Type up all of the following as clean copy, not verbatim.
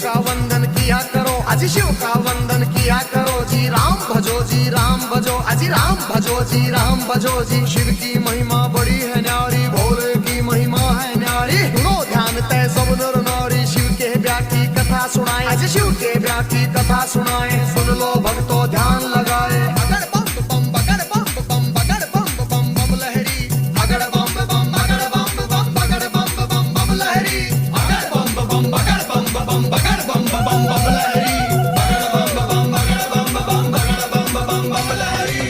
का वंदन किया करो, अजी शिव का वंदन किया करो जी। राम भजो जी राम भजो, अजी राम भजो जी राम भजो जी। शिव की महिमा बड़ी है न्यारी, भोले की महिमा है न्यारी। सुनो ध्यान तय सब नर नारी, शिव के ब्याह की कथा सुनाए, अजी शिव के ब्याह की कथा सुनाए। सुन लो भक्तों ध्यान लगाए, अगर बम बम बगड़ बम बम बगड़ बम बम बम लहरी, अगर बम बम बगड़ बम बम बगड़ बम बम बम लहरी, अगर बम बम बगड़ बम बम बगड़ बम बम बम लहरी, अगर बम बम बगड़ बम बम बगड़ बम बम बम लहरी।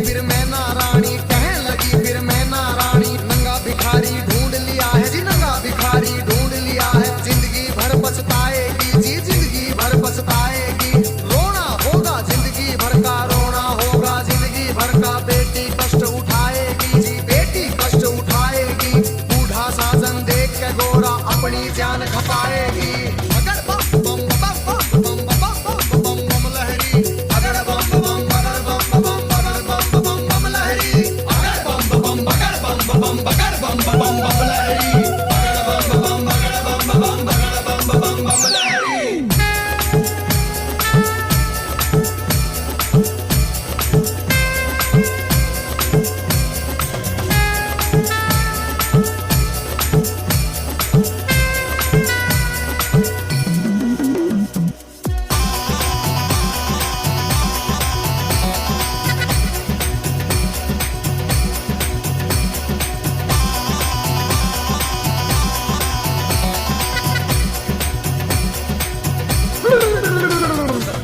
फिर मैं नारायणी, कहने लगी फिर मैं नारायणी। नंगा भिखारी ढूंढ लिया है जी, नंगा भिखारी ढूंढ लिया है। जिंदगी भर पछताएगी जी, जिंदगी भर पछताएगी। रोना होगा जिंदगी भर का, रोना होगा जिंदगी भर का। बेटी कष्ट उठाएगी जी, बेटी कष्ट उठाएगी। बूढ़ा साजन देख के गोरा अपनी जान खपाएगी। अगर बम बम बम बम बम बम बम बम लहरी, अगर बम बम बगड़ बम बम बगड़ बम बम बम लहरी, अगर बम बम बगड़ बम बम बगड़ बम बम बम लहरी, अगर बम बम बगड़ बम बम बगड़ बम बम बम लहरी।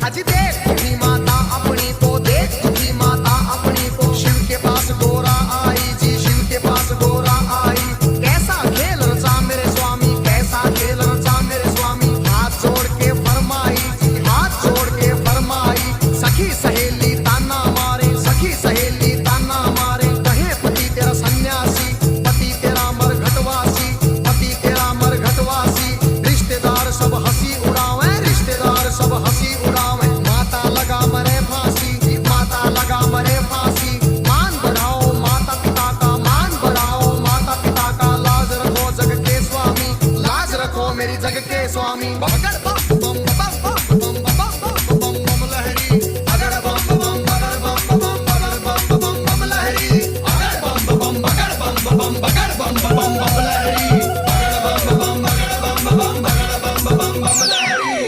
अजी देख तुझी माता अपनी को, देख तुझी माता अपनी को। शिव के पास गोरा आई जी, शिव के पास गोरा आई। कैसा खेल रचा मेरे स्वामी, कैसा खेल रचा मेरे स्वामी। हाथ जोड़ के फरमाई जी, हाथ जोड़ के फरमाई। सखी सहेली ताना मारे, सखी सहेली ताना मारे। कहे पति तेरा सन्यासी, पति तेरा मरघटवासी, पति तेरा मरघटवासी। रिश्तेदार सब हंसी उड़ावे, रिश्तेदार सब हंसी उड़ावे। माता लगा मरे फांसी, माता लगा मरे फांसी। मान बढ़ाओ माता पिता का, मान बढ़ाओ माता पिता का। लाज रखो जग के स्वामी, लाज रखो मेरी जग के स्वामी। बगड़ बम बम बम बम बम बम बम बम लहरी, अगर बम बम बगड़ बम बम बगड़ बम बम बम लहरी, अगर बम बम बगड़ बम बम बगड़ बम बम बम लहरी, अगर बम बम बगड़ बम बम बगड़ बम बम बम लहरी।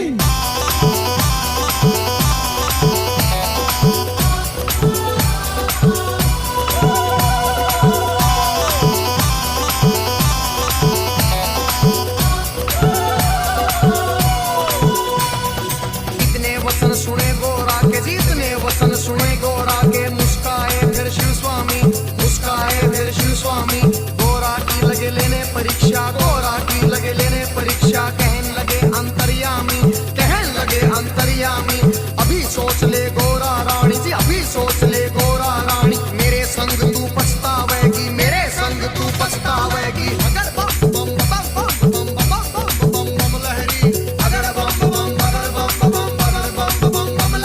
इतने वचन सुने गोरा के जी, इतने वचन सुने गोरा के। मुस्काए फिर शिव स्वामी, मुस्काए फिर शिव स्वामी। गोरा की लगे लेने परीक्षा, गोरा की लगे लेने परीक्षा। कहने लगे अंतर्यामी, कहने लगे अंतर्यामी। अभी सोच ले गोरा रानी जी, अभी सोच ले गोरा रानी। मेरे संग तू पछतावेगी, मेरे संग तू पछतावेगी। अगर बम बम बम बम बम बम बम बम बम लहरी, अगर बम बम बगड़ बम बम बगड़ बम बम बम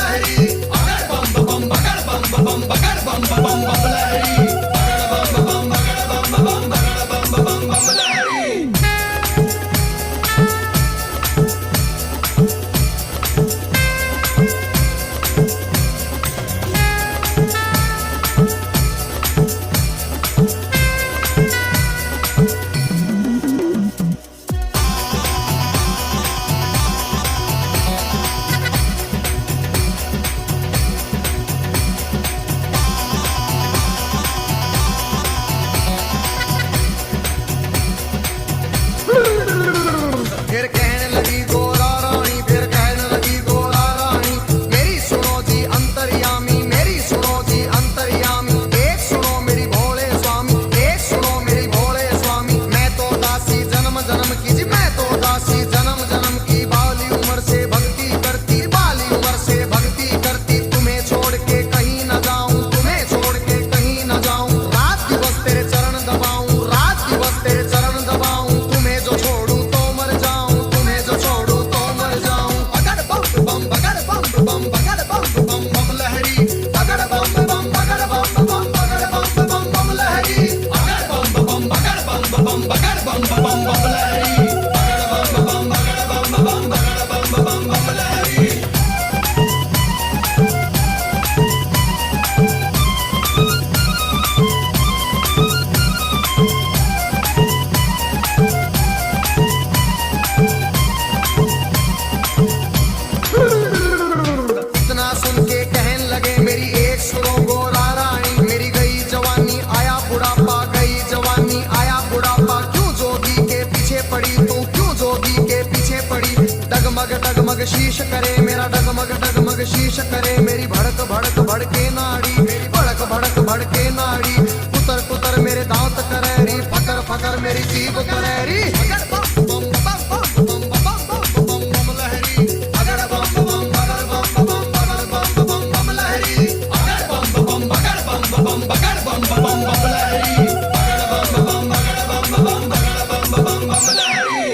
डगमग शीश करे मेरा डगमग डगमग शीश करे मेरी भड़क भड़क भड़के नाड़ी मेरी भड़क भड़क भड़के नाड़ी कुतर कुतर मेरे दांत करे री फकर फकर मेरी जीभ करे री अगर बम बम बम बम बम बम बम बम लहरी अगर बम बम बगर बम बम बगर बम बम बम लहरी अगर बम बम बगर बम बम बगर बम बम बम लहरी अगर बम बम बगर बम बम बगर बम बम बम लहरी।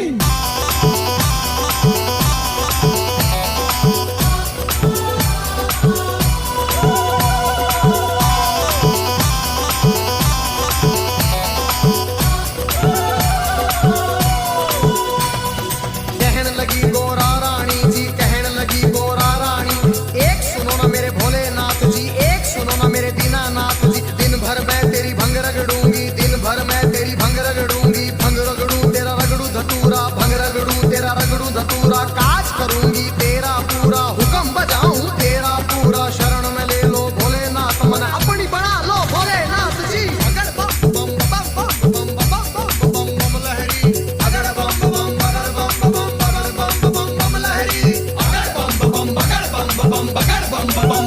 कहन लगी गोरा रानी जी कहन लगी गोरा रानी एक सुनो ना मेरे भोलेनाथ जी एक सुनो ना मेरे दीनानाथ जी दिन भर मैं तेरी भंग रगड़ूंगी दिन भर मैं तेरी भंग रगड़ूंगी भंग रगड़ू तेरा रगड़ू धतूरा भंग रगड़ू तेरा रगड़ू धतूरा काज करूंगी तेरा पूरा हुक्म बजाऊं तेरा पूरा शरण में ले लो भोलेनाथ मन अपनी बना लो भोलेनाथ जी अगर बम बम बम बम बम बम बम बम लहरी अगर बम बम बगर बम बम बगर बम बम बम लहरी अगर बम बम बगर बम बम बगर बम बम